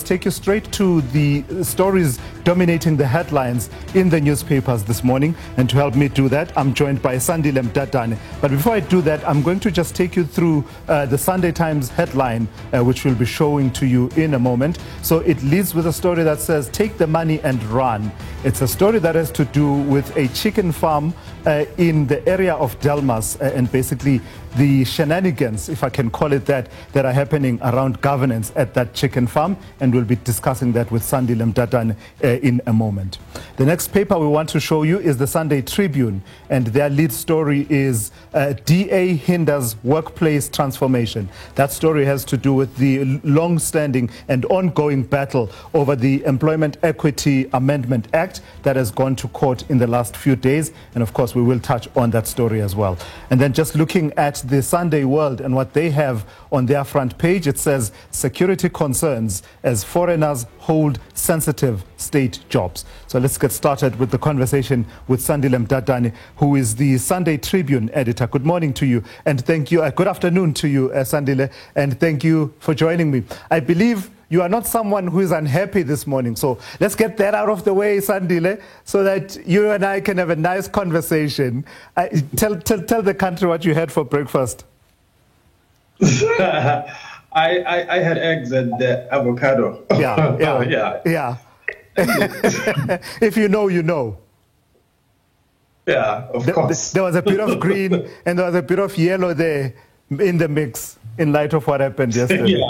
just take you straight to the stories dominating the headlines in the newspapers this morning. And to help me do that, I'm joined by Sandile Mdatane. But before I do that, I'm going to just take you through the Sunday Times headline, which we'll be showing to you in a moment. So it leads with a story that says, "Take the money and run." It's a story that has to do with a chicken farm in the area of Delmas and basically the shenanigans, if I can call it that are happening around governance at that chicken farm. And we'll be discussing that with Sandile Mdatane in a moment. The next paper we want to show you is the Sunday Tribune, and their lead story is DA hinders workplace transformation. That story has to do with the long-standing and ongoing battle over the Employment Equity Amendment Act that has gone to court in the last few days. And of course, we will touch on that story as well. And then just looking at the Sunday World and what they have on their front page, it says security concerns as foreigners hold sensitive state jobs. So let's get started with the conversation with Sandile Mdatane, who is the Sunday Tribune editor. Good morning to you, and thank you. Good afternoon to you, Sandile, and thank you for joining me. I believe you are not someone who is unhappy this morning. So let's get that out of the way, Sandile, so that you and I can have a nice conversation. Tell the country what you had for breakfast. I had eggs and avocado. Yeah. If you know, you know. Yeah, of course. There was a bit of green and there was a bit of yellow there in the mix in light of what happened yesterday.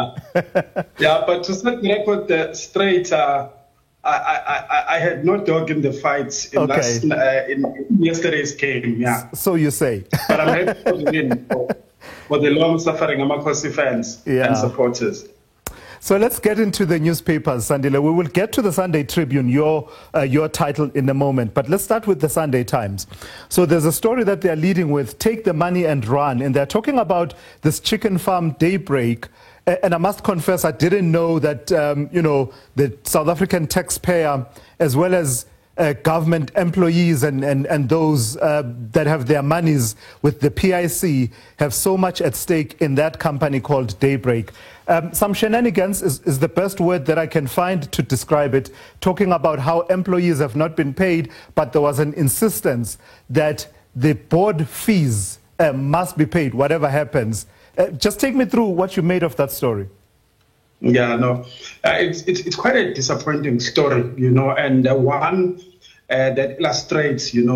Yeah, but to set the record straight, I had no dog in the fight in yesterday's game. Yeah. So you say. But I'm happy for the win for the long-suffering Amakosi fans and supporters. So let's get into the newspapers, Sandile. We will get to the Sunday Tribune, your title, in a moment. But let's start with the Sunday Times. So there's a story that they're leading with, "Take the money and run." And they're talking about this chicken farm Daybreak. And I must confess, I didn't know that, the South African taxpayer, as well as government employees and those that have their monies with the PIC have so much at stake in that company called Daybreak. Some shenanigans is the best word that I can find to describe it, talking about how employees have not been paid, but there was an insistence that the board fees must be paid, whatever happens. Just take me through what you made of that story. Yeah, no, it's quite a disappointing story, and one that illustrates, the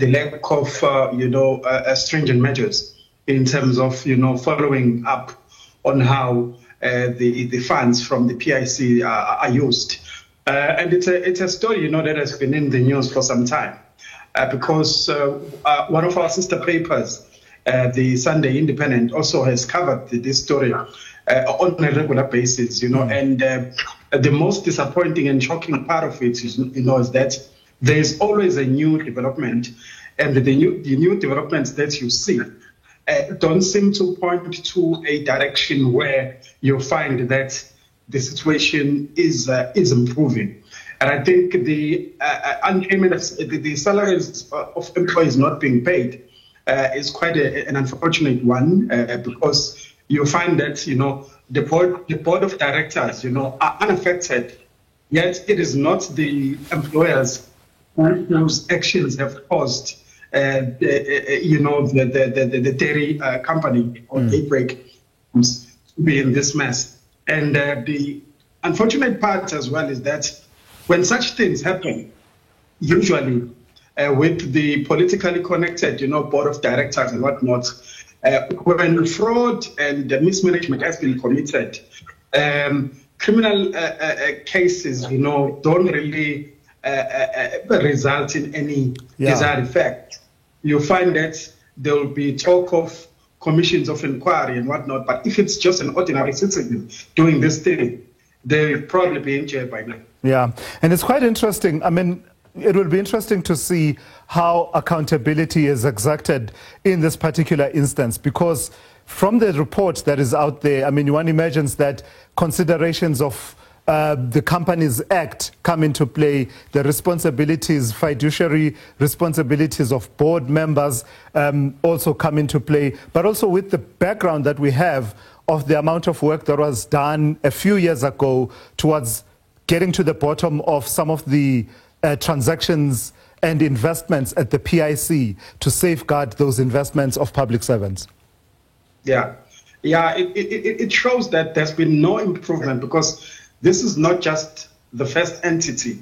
lack of, stringent measures in terms of, following up on how the funds from the PIC are used. And it's a story, that has been in the news for some time because one of our sister papers, the Sunday Independent, also has covered this story on a regular basis, and the most disappointing and shocking part of it is, is that there is always a new development, and the new developments that you see don't seem to point to a direction where you find that the situation is improving. And I think the unpayment of the salaries of employees not being paid is quite an unfortunate one because you find that, the board of directors, are unaffected, yet it is not the employers whose actions have caused, the dairy company or Daybreak to be in this mess. And the unfortunate part as well is that when such things happen, usually with the politically connected, board of directors and whatnot, when fraud and mismanagement has been committed, criminal cases, don't really result in any desired effect. You find that there will be talk of commissions of inquiry and whatnot, but if it's just an ordinary citizen doing this thing, they'll probably be in jail by now. Yeah, and it's quite interesting. I mean, it will be interesting to see how accountability is exacted in this particular instance, because from the report that is out there, I mean, one imagines that considerations of the Companies Act come into play, the responsibilities, fiduciary responsibilities of board members also come into play, but also with the background that we have of the amount of work that was done a few years ago towards getting to the bottom of some of the transactions and investments at the PIC to safeguard those investments of public servants? Yeah, it shows that there's been no improvement, because this is not just the first entity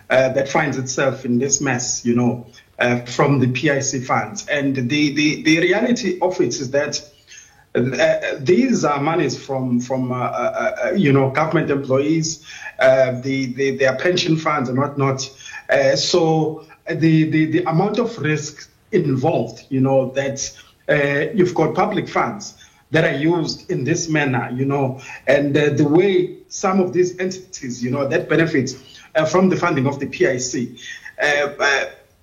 that finds itself in this mess, from the PIC funds. And the reality of it is that these are monies from government employees, their pension funds and whatnot. So the amount of risk involved, that you've got public funds that are used in this manner, and the way some of these entities, that benefit from the funding of the PIC,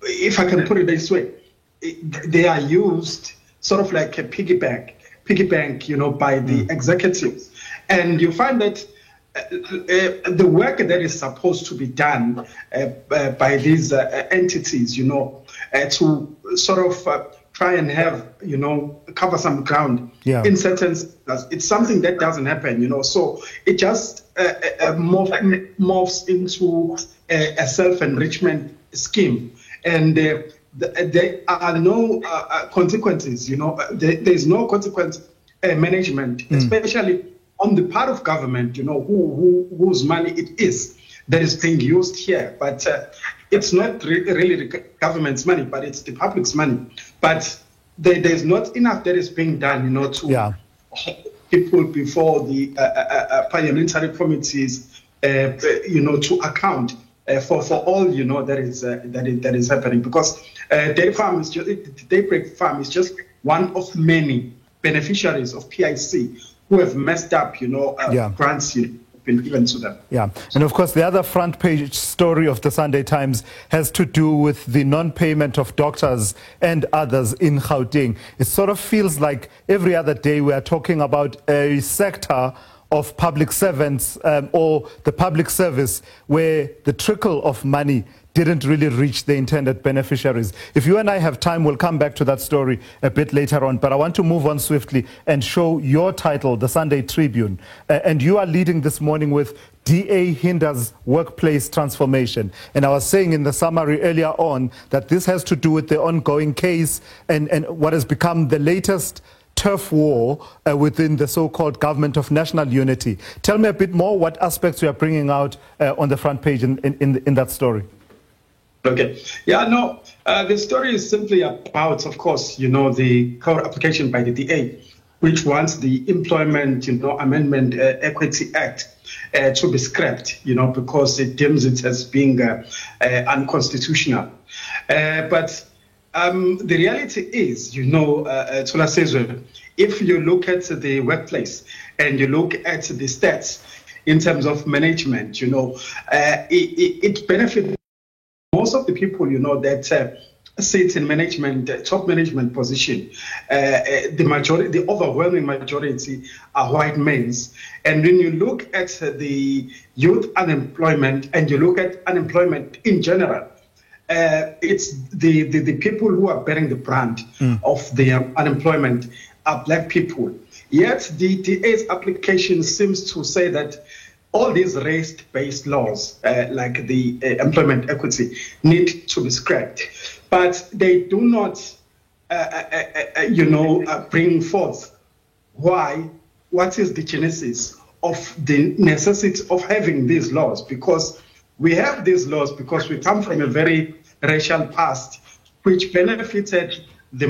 if I can put it this way, they are used sort of like a piggy bank, by the executives. And you find that the work that is supposed to be done by these entities, to sort of try and have, cover some ground in certain sectors, it's something that doesn't happen, so it just morphs into a self-enrichment scheme. And there are no consequences, there's no consequence management, especially on the part of government, whose money it is that is being used here. But it's not really the government's money, but it's the public's money. But there's not enough that is being done, to people before the parliamentary committees, to account for all, that is happening. Because Daybreak Farm is just one of many beneficiaries of PIC who have messed up, grants been given to them. Yeah, and of course the other front page story of the Sunday Times has to do with the non-payment of doctors and others in Gauteng. It sort of feels like every other day we are talking about a sector of public servants or the public service where the trickle of money didn't really reach the intended beneficiaries. If you and I have time, we'll come back to that story a bit later on. But I want to move on swiftly and show your title, the Sunday Tribune. And you are leading this morning with DA hinders workplace transformation. And I was saying in the summary earlier on that this has to do with the ongoing case and what has become the latest turf war within the so-called Government of National Unity. Tell me a bit more what aspects you are bringing out on the front page in that story. Okay. Yeah, no, the story is simply about, of course, the court application by the DA, which wants the Employment, Amendment Equity Act to be scrapped, because it deems it as being unconstitutional. But the reality is, Tula Sizwe, if you look at the workplace and you look at the stats in terms of management, it benefits most of the people, that sit in management, top management position. The overwhelming majority are white males. And when you look at the youth unemployment and you look at unemployment in general, it's the people who are bearing the brunt of the unemployment are black people. Yet the DA's application seems to say that all these race-based laws, like the employment equity, need to be scrapped. But they do not, bring forth what is the genesis of the necessity of having these laws. Because we have these laws because we come from a very racial past, which benefited the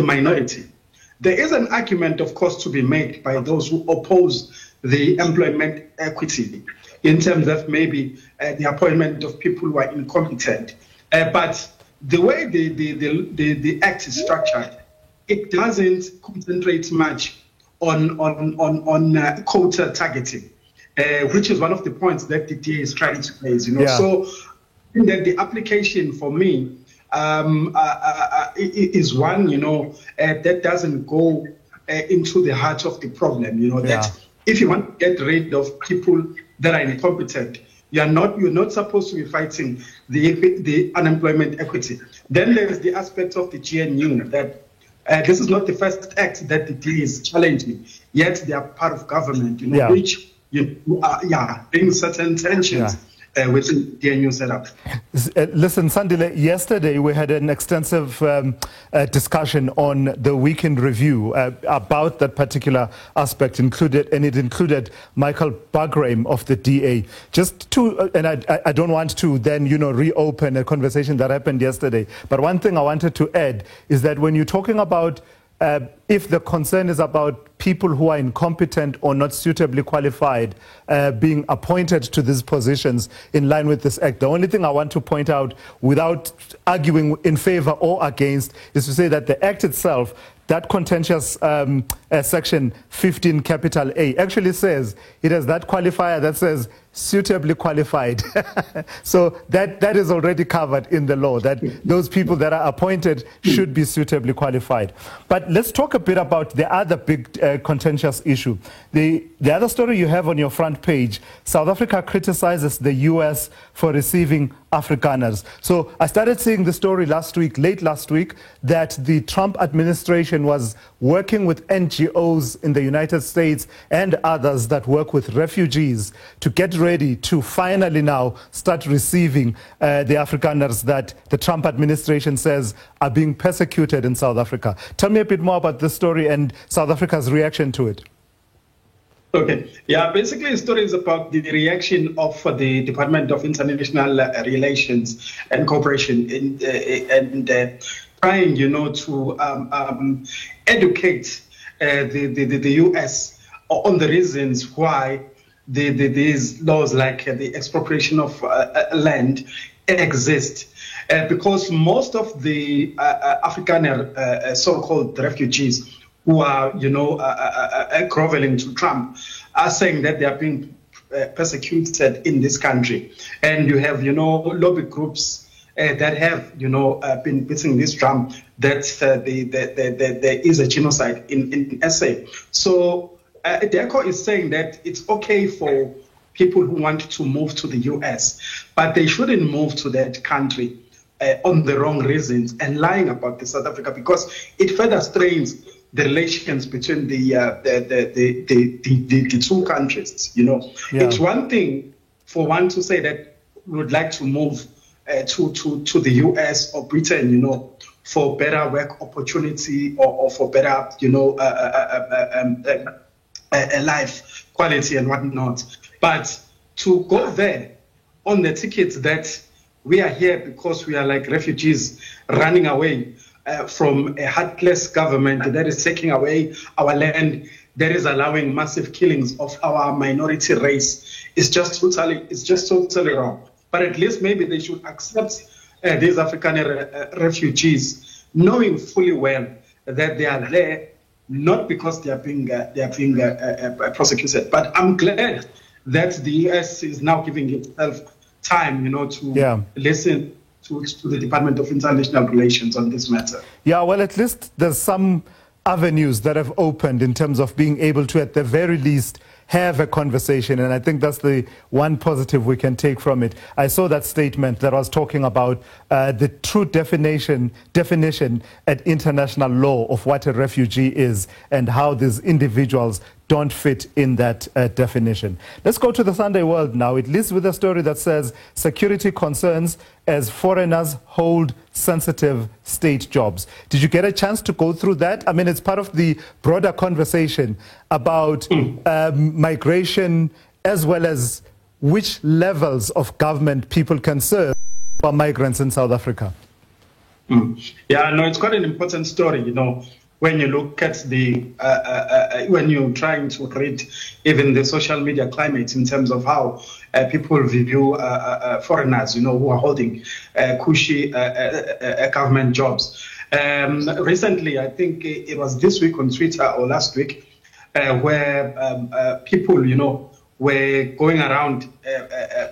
minority. There is an argument, of course, to be made by those who oppose the employment equity in terms of maybe the appointment of people who are incompetent. But the way the act is structured, it doesn't concentrate much on quota targeting, which is one of the points that the DA is trying to raise. So I think that the application for me is one, that doesn't go into the heart of the problem. That if you want to get rid of people that are incompetent, you're not supposed to be fighting the unemployment equity. Then there's the aspect of the GNU that This is not the first act that the DA is challenging, yet they are part of government, which bring certain tensions. Within the new setup. Listen, Sandile, yesterday we had an extensive discussion on the weekend review about that particular aspect, and it included Michael Bagraim of the DA. And I don't want to then, reopen a conversation that happened yesterday. But one thing I wanted to add is that when you're talking about if the concern is about people who are incompetent or not suitably qualified being appointed to these positions in line with this act, the only thing I want to point out, without arguing in favor or against, is to say that the act itself, that contentious section 15 capital A, actually says it has that qualifier that says suitably qualified. So that is already covered in the law, that those people that are appointed should be suitably qualified. But let's talk a bit about the other big contentious issue. The other story you have on your front page, South Africa criticizes the US for receiving Afrikaners. So I started seeing the story late last week, that the Trump administration was working with NGOs in the United States and others that work with refugees to get ready to finally now start receiving the Afrikaners that the Trump administration says are being persecuted in South Africa. Tell me a bit more about this story and South Africa's reaction to it. Okay. Yeah, basically the story is about the reaction of the Department of International Relations and Cooperation and trying, to educate the U.S. on the reasons why these laws like the expropriation of land exist. Because most of the Afrikaner so-called refugees who are, groveling to Trump are saying that they are being persecuted in this country. And you have, lobby groups that have, been beating this drum that there is a genocide in SA. So DECO is saying that it's okay for people who want to move to the US, but they shouldn't move to that country on the wrong reasons and lying about the South Africa, because it further strains the relations between the two countries. It's one thing for one to say that we would like to move to the US or Britain, for better work opportunity or for better, life quality and whatnot. But to go there on the tickets that we are here because we are like refugees running away from a heartless government that is taking away our land, that is allowing massive killings of our minority race, is just totally wrong. But at least maybe they should accept these African refugees, knowing fully well that they are there not because they are being prosecuted. But I'm glad that the US is now giving itself time, to listen to the Department of International Relations on this matter. Yeah, well, at least there's some avenues that have opened in terms of being able to, at the very least, have a conversation, and I think that's the one positive we can take from it. I saw that statement that was talking about the true definition at international law of what a refugee is and how these individuals don't fit in that definition. Let's go to the Sunday World now. It leads with a story that says security concerns as foreigners hold sensitive state jobs. Did you get a chance to go through that? I mean, it's part of the broader conversation about migration, as well as which levels of government people can serve for migrants in South Africa. Yeah, no, it's quite an important story, when you look at when you're trying to read even the social media climate in terms of how people view foreigners, who are holding cushy government jobs. Recently, I think it was this week on Twitter or last week, where people, were going around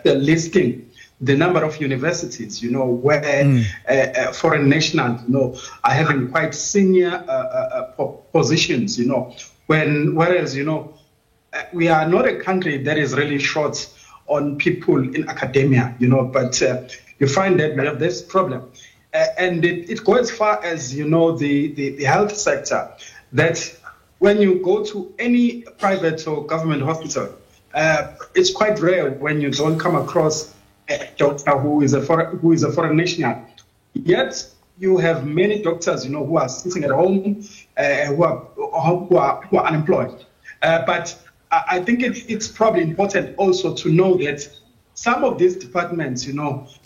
listing the number of universities, where foreign nationals, are having quite senior positions, whereas, we are not a country that is really short on people in academia, but you find that we have this problem. And it goes as far as, the health sector, that when you go to any private or government hospital, it's quite rare when you don't come across a doctor who is a foreign national. Yet you have many doctors, who are sitting at home, who are unemployed. But I think it's probably important also to know that some of these departments,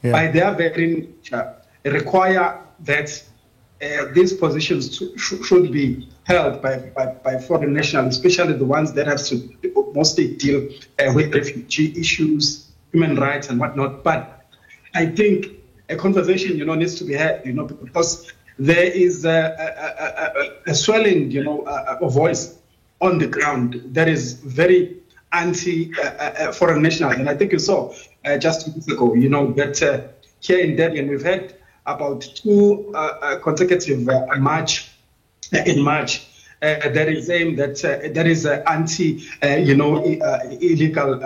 by their very nature, require that these positions should be held by foreign nationals, especially the ones that have to mostly deal with refugee issues, human rights and whatnot. But I think a conversation, needs to be had, because there is a swelling, a voice on the ground that is very anti-foreign national. And I think you saw just 2 weeks ago, that here in Durban, we've had about 2 consecutive march in March that is aimed at that is anti illegal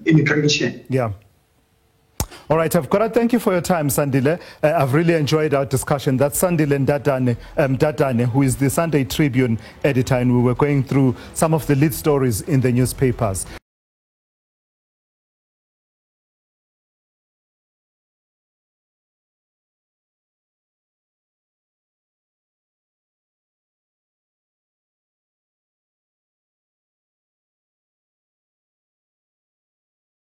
immigration. Yeah. All right, I've got to thank you for your time, Sandile. I've really enjoyed our discussion. That's Sandile Ndatane, who is the Sunday Tribune editor, and we were going through some of the lead stories in the newspapers.